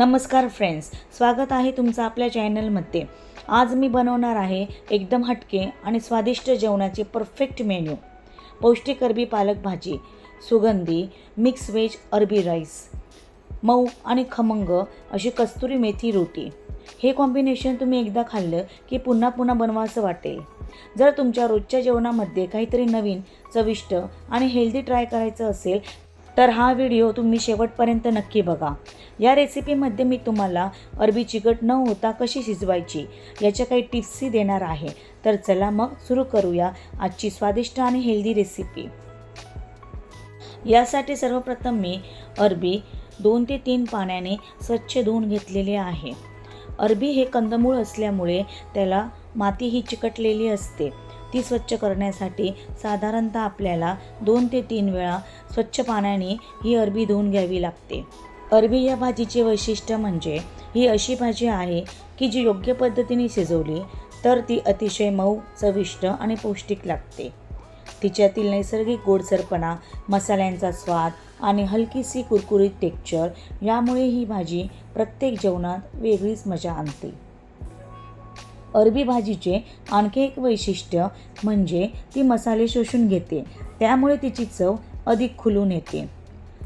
नमस्कार फ्रेंड्स, स्वागत आहे तुमचं आपल्या चॅनलमध्ये। आज मी बनवणार आहे एकदम हटके आणि स्वादिष्ट जेवणाचे परफेक्ट मेन्यू। पौष्टिक अरबी पालक भाजी, सुगंधी मिक्स वेज अरबी राईस, मऊ आणि खमंग अशी कस्तुरी मेथी रोटी। हे कॉम्बिनेशन तुम्ही एकदा खाल्लं की पुन्हा पुन्हा बनवायचं वाटेल। जर तुमच्या रोजच्या जेवणामध्ये काहीतरी नवीन, चविष्ट आणि हेल्दी ट्राय करायचं असेल तर हा व्हिडिओ तुम्ही शेवटपर्यंत नक्की बघा। या रेसिपीमध्ये मी तुम्हाला अरबी चिकट न होता कशी शिजवायची याच्या काही टिप्सही देणार आहे। तर चला मग सुरू करूया आजची स्वादिष्ट आणि हेल्दी रेसिपी। यासाठी सर्वप्रथम मी अरबी 2 ते 3 पाण्याने स्वच्छ धुवून घेतलेले आहे। अरबी हे कंदमूळ असल्यामुळे त्याला माती ही चिकटलेली असते। ती स्वच्छ करण्यासाठी साधारणतः आपल्याला 2 ते 3 वेळा स्वच्छ पाण्याने ही अरबी धुवून घ्यावी लागते। अरबी या भाजीचे वैशिष्ट्य म्हणजे ही अशी भाजी आहे की जी योग्य पद्धतीने शिजवली तर ती अतिशय मऊ, चविष्ट आणि पौष्टिक लागते। तिच्यातील नैसर्गिक गोडसरपणा, मसाल्यांचा स्वाद आणि हलकीशी कुरकुरीत टेक्स्चर यामुळे ही भाजी प्रत्येक जेवणात वेगळीच मजा आणते। अरबी भाजीचे आणखी एक वैशिष्ट्य म्हणजे ती मसाले शोषून घेते, त्यामुळे तिची चव अधिक खुलून येते।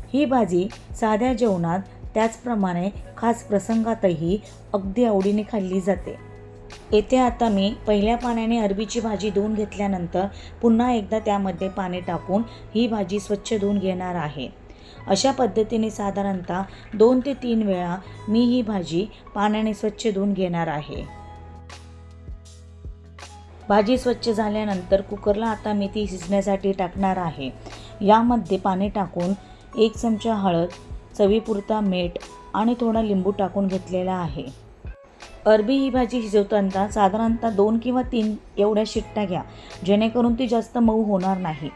ही भाजी साध्या जेवणात त्याचप्रमाणे खास प्रसंगातही अगदी आवडीने खाल्ली जाते। येथे आता मी पहिल्या पाण्याने अरबीची भाजी धुवून घेतल्यानंतर पुन्हा एकदा त्यामध्ये पाणी टाकून ही भाजी स्वच्छ धुवून घेणार आहे। अशा पद्धतीने साधारणतः 2 ते 3 वेळा मी ही भाजी पाण्याने स्वच्छ धुवून घेणार आहे। भाजी स्वच्छ झाल्यानंतर कुकरला आता मी ती शिजण्यासाठी टाकणार आहे। यामध्ये पाणी टाकून 1 चमचा हळद, चवीपुरता मीठ आणि थोडा लिंबू टाकून घेतलेला आहे। अरबी ही भाजी शिजवताना साधारणतः 2 किंवा 3 एवढ्या शिट्ट्या घ्या, जेणेकरून ती जास्त मऊ होणार नाही।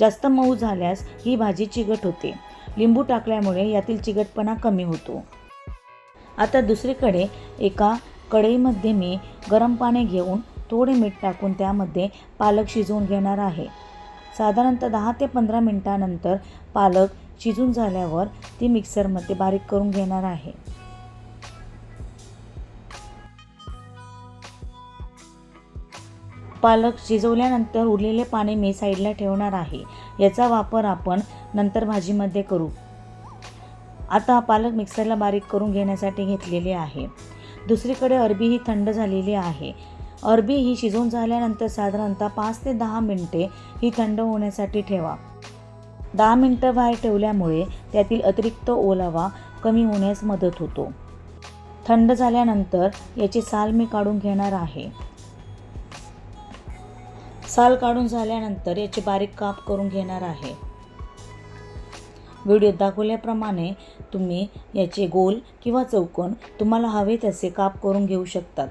जास्त मऊ झाल्यास ही भाजी चिकट होते। लिंबू टाकल्यामुळे यातील चिकटपणा कमी होतो। आता दुसरीकडे एका कढईमध्ये मी गरम पाणी घेऊन थोडे मीठ टाकून त्यामध्ये पालक शिजवून घेणार आहे। साधारणतः 10 ते 15 मिनिटांनंतर पालक शिजून झाल्यावर ती मिक्सरमध्ये बारीक करून घेणार आहे। पालक शिजवल्यानंतर उरलेले पाणी मी साईडला ठेवणार आहे। याचा वापर आपण नंतर भाजीमध्ये करू। आता पालक मिक्सरला बारीक करून घेण्यासाठी घेतलेले आहे। दुसरीकडे अरबी ही थंड झालेली आहे। अरबी ही शिजवून झाल्यानंतर साधारणतः 5 ते 10 मिनिटे ही थंड होण्यासाठी ठेवा। 10 मिनिटं बाहेर ठेवल्यामुळे त्यातील अतिरिक्त ओलावा कमी होण्यास मदत होतो। थंड झाल्यानंतर याची साल मी काढून घेणार आहे। साल काढून झाल्यानंतर याचे बारीक काप करून घेणार आहे। व्हिडिओत दाखवल्याप्रमाणे तुम्ही याचे गोल किंवा चौकोन तुम्हाला हवे तसे काप करून घेऊ शकतात।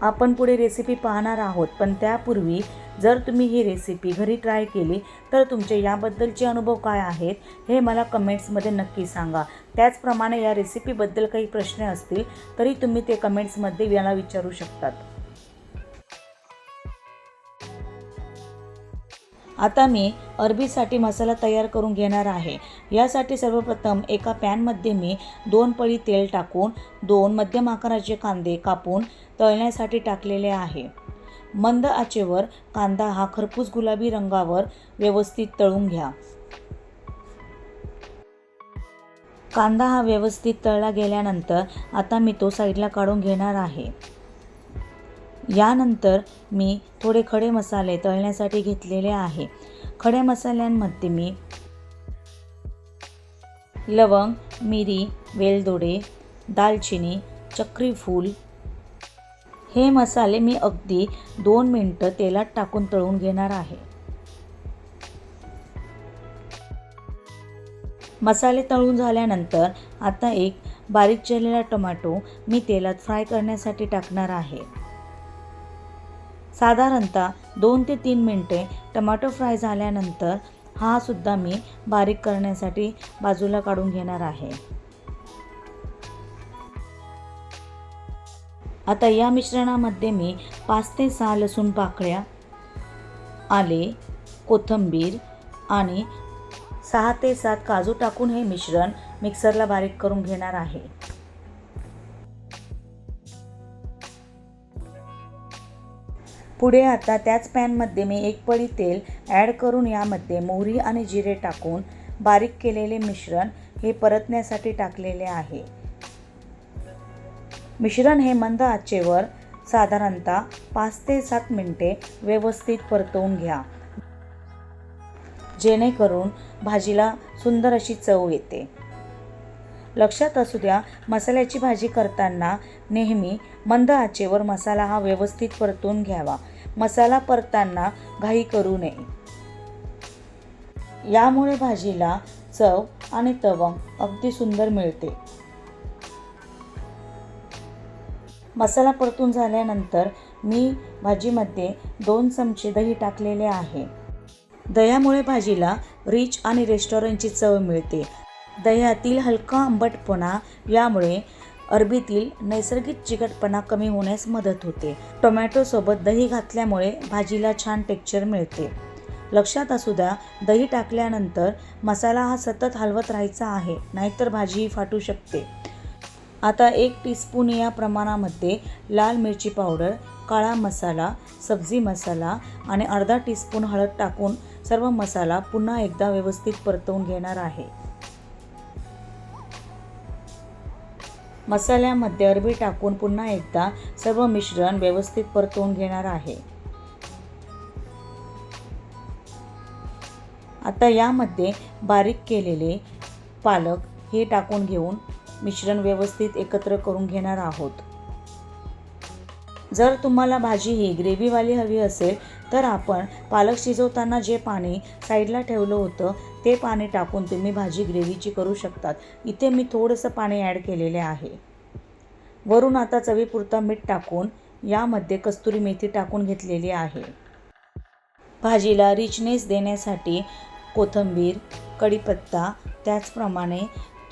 आपण पुढे रेसिपी पाहणार आहोत, पण त्यापूर्वी जर तुम्ही ही रेसिपी घरी ट्राय केली तर तुमचे याबद्दलचे अनुभव काय आहेत हे मला कमेंट्समध्ये नक्की सांगा। त्याचप्रमाणे या रेसिपीबद्दल काही प्रश्न असतील तरी तुम्ही ते कमेंट्समध्ये मला विचारू शकतात। आता मी अरबीसाठी मसाला तयार करून घेणार आहे। यासाठी सर्वप्रथम एका पॅनमध्ये मी 2 पळी तेल टाकून 2 मध्यम आकाराचे कांदे कापून तळण्यासाठी टाकलेले आहे। मंद आचेवर कांदा हा खरपूस गुलाबी रंगावर व्यवस्थित तळून घ्या। कांदा हा व्यवस्थित तळला गेल्यानंतर आता मी तो साईडला काढून घेणार आहे। यानंतर मी थोडे खडे मसाले तळण्यासाठी घेतलेले आहे। खडे मसाल्यांमध्ये मी लवंग, मिरी, वेलदोडे, दालचिनी, चक्री फूल हे मसाले मी अगदी 2 मिनिटं तेलात टाकून तळून घेणार आहे। मसाले तळून झाल्यानंतर आता एक बारीक चिरलेला टोमॅटो मी तेलात फ्राय करण्यासाठी टाकणार आहे। साधारणतः 2 ते 3 मिनिटे टोमॅटो फ्राय झाल्यानंतर हा सुद्धा मी बारीक करण्यासाठी बाजूला काढून घेणार आहे। आता या मिश्रणामध्ये मी 5 ते 6 लसूण पाकळ्या, आले, कोथिंबीर आणि 6 ते 7 काजू टाकून हे मिश्रण मिक्सरला बारीक करून घेणार आहे. पुढे आता त्याच पॅनमध्ये मी 1 पळी तेल ॲड करून यामध्ये मोहरी आणि जिरे टाकून बारीक केलेले मिश्रण हे परतण्यासाठी टाकलेले आहे. मिश्रण हे मंद आचेवर साधारणतः 5 ते 7 मिनिटे व्यवस्थित परतवून घ्या, जेणेकरून भाजीला सुंदर अशी चव येते. लक्षात असू द्या, मसाल्याची भाजी करताना नेहमी मंद आचेवर मसाला हा व्यवस्थित परतून घ्यावा. मसाला परतताना घाई करू नये. यामुळे भाजीला चव आणि तवंग अगदी सुंदर मिळते. मसाला परतून झाल्यानंतर मी भाजीमध्ये 2 चमचे दही टाकलेले आहे. दह्यामुळे भाजीला रिच आणि रेस्टॉरंटची चव मिळते. दह्यातील हलका आंबटपणा यामुळे अरबीतील नैसर्गिक चिकटपणा कमी होण्यास मदत होते. टोमॅटोसोबत दही घातल्यामुळे भाजीला छान टेक्स्चर मिळते. लक्षात असू द्या, दही टाकल्यानंतर मसाला हा सतत हलवत राहायचा आहे, नाहीतर भाजी फाटू शकते. आता 1 टीस्पून या प्रमाणामध्ये लाल मिरची पावडर, काळा मसाला, सब्जी मसाला आणि अर्धा टीस्पून हळद टाकून सर्व मसाला पुन्हा एकदा व्यवस्थित परतवून घेणार आहे. मसाल्यामध्ये अरबी टाकून पुन्हा एकदा सर्व मिश्रण व्यवस्थित परतवून घेणार आहे. आता यामध्ये बारीक केलेले पालक हे टाकून घेऊन मिश्रण व्यवस्थित एकत्र करून घेणार आहोत. जर तुम्हाला भाजी ही ग्रेव्हीवाली हवी असेल तर आपण पालक शिजवताना जे पाणी साईडला ठेवलं होतं ते पाणी टाकून तुम्ही भाजी ग्रेव्हीची करू शकतात. इथे मी थोडंसं पाणी ॲड केलेले आहे. वरून आता चवीपुरता मीठ टाकून यामध्ये कस्तुरी मेथी टाकून घेतलेली आहे. भाजीला रिचनेस देण्यासाठी कोथिंबीर, कढीपत्ता, त्याचप्रमाणे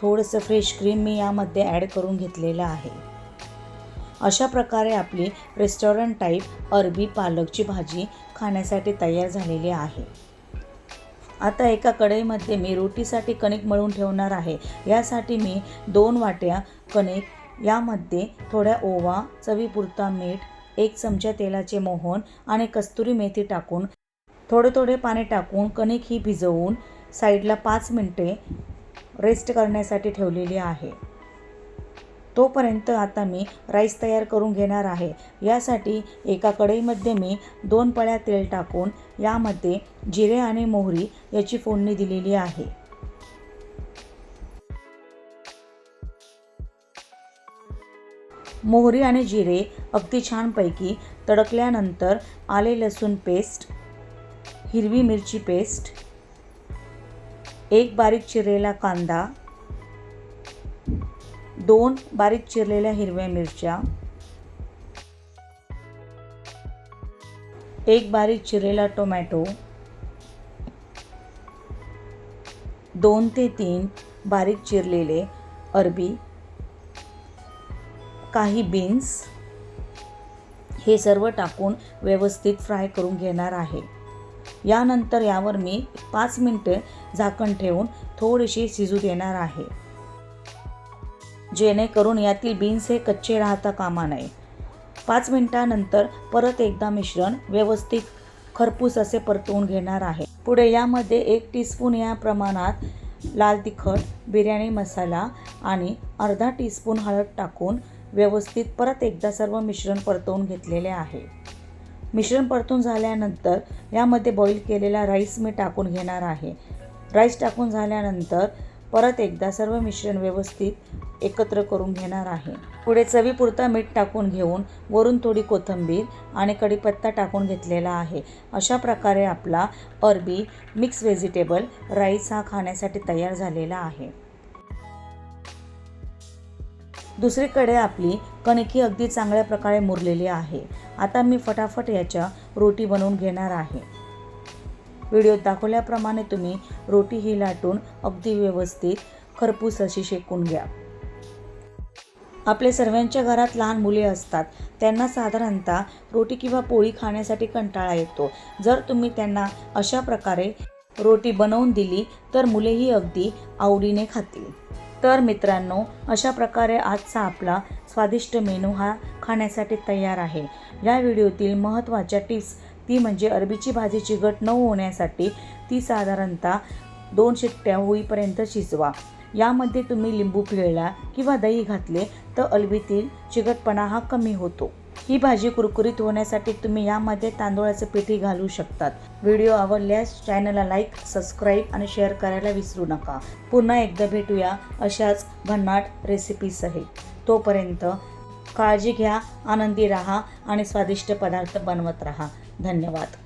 थोडंसं फ्रेश क्रीम मी यामध्ये ॲड करून घेतलेलं आहे. अशा प्रकारे आपली रेस्टॉरंट टाईप अरबी पालकची भाजी खाण्यासाठी तयार झालेली आहे. आता एका कढईमध्ये मी रोटीसाठी कणिक मळून ठेवणार आहे. यासाठी मी 2 वाट्या कणिक, यामध्ये थोड्या ओवा, चवीपुरता मीठ, 1 चमचा तेलाचे मोहन आणि कस्तुरी मेथी टाकून थोडे पाणी टाकून कणिक ही भिजवून साईडला 5 मिनिटे रेस्ट करण्यासाठी ठेवलेली आहे. तोपर्यंत आता मी राईस तयार करून घेणार आहे. यासाठी एका कढईमध्ये मी 2 पळ्या तेल टाकून यामध्ये जिरे आणि मोहरी याची फोडणी दिलेली आहे. मोहरी आणि जिरे अगदी छानपैकी तडकल्यानंतर आले लसूण पेस्ट, हिरवी मिरची पेस्ट, 1 बारीक चिरलेला कांदा, 2 बारीक चिरलेल्या हिरव्या मिरच्या, 1 बारीक चिरलेला टोमॅटो, 2 ते 3 बारीक चिरलेले अरबी, काही बीन्स हे सर्व टाकून व्यवस्थित फ्राय करून घेणार आहे. यानंतर यावर मी 5 मिनिटे झाकण ठेवून थोडीशी शिजू देणार आहे, जेणेकरून यातील बीन्स हे कच्चे राहता कामा नये. 5 मिनिटानंतर परत एकदा मिश्रण व्यवस्थित खरपूस असे परतवून घेणार आहे. पुढे यामध्ये 1 टीस्पून या प्रमाणात लाल तिखट, बिर्याणी मसाला आणि अर्धा टीस्पून हळद टाकून व्यवस्थित परत एकदा सर्व मिश्रण परतवून घेतलेले आहे. मिश्रण परतून झाल्यानंतर यामध्ये बॉईल केलेला राईस मी टाकून घेणार आहे. राईस टाकून झाल्यानंतर परत एकदा सर्व मिश्रण व्यवस्थित एकत्र करून घेणार आहे. पुढे चवीपुरता मीठ टाकून घेऊन वरून थोडी कोथिंबीर आणि कढीपत्ता टाकून घेतलेला आहे. अशा प्रकारे आपला अरबी मिक्स व्हेजिटेबल राईस हा खाण्यासाठी तयार झालेला आहे. दुसरीकडे आपली कणिक अगदी चांगल्या प्रकारे मुरलेली आहे. आता मी फटाफट याच्या रोटी बनवून घेणार आहे. व्हिडिओत दाखवल्याप्रमाणे तुम्ही रोटी ही लाटून अगदी व्यवस्थित खरपूस अशी शेकून घ्या. आपल्या सर्वांच्या घरात लहान मुले असतात. त्यांना साधारणतः रोटी किंवा पोळी खाण्यासाठी कंटाळा येतो. जर तुम्ही त्यांना अशा प्रकारे रोटी बनवून दिली तर मुलेही अगदी आवडीने खातील. तर मित्रांनो, अशा प्रकारे आजचा आपला स्वादिष्ट मेनू हा खाण्यासाठी तयार आहे. या व्हिडिओतील महत्त्वाच्या टिप्स ती म्हणजे अरबीची भाजी चिकट न होण्यासाठी ती साधारणतः 2 शिट्ट्या होईपर्यंत शिजवा. यामध्ये तुम्ही लिंबू पिळला किंवा दही घातले तर अरबीतील चिकटपणा हा कमी होतो. ही भाजी कुरकुरीत होण्यासाठी तुम्ही यामध्ये तांदूळाचे पीठही घालू शकतात. व्हिडिओ आवडल्यास चॅनलला लाईक, सबस्क्राईब आणि शेअर करायला विसरू नका. पुन्हा एकदा भेटूया अशाच भन्नाट रेसिपीसहित. तोपर्यंत काळजी घ्या, आनंदी राहा आणि स्वादिष्ट पदार्थ बनवत राहा. धन्यवाद.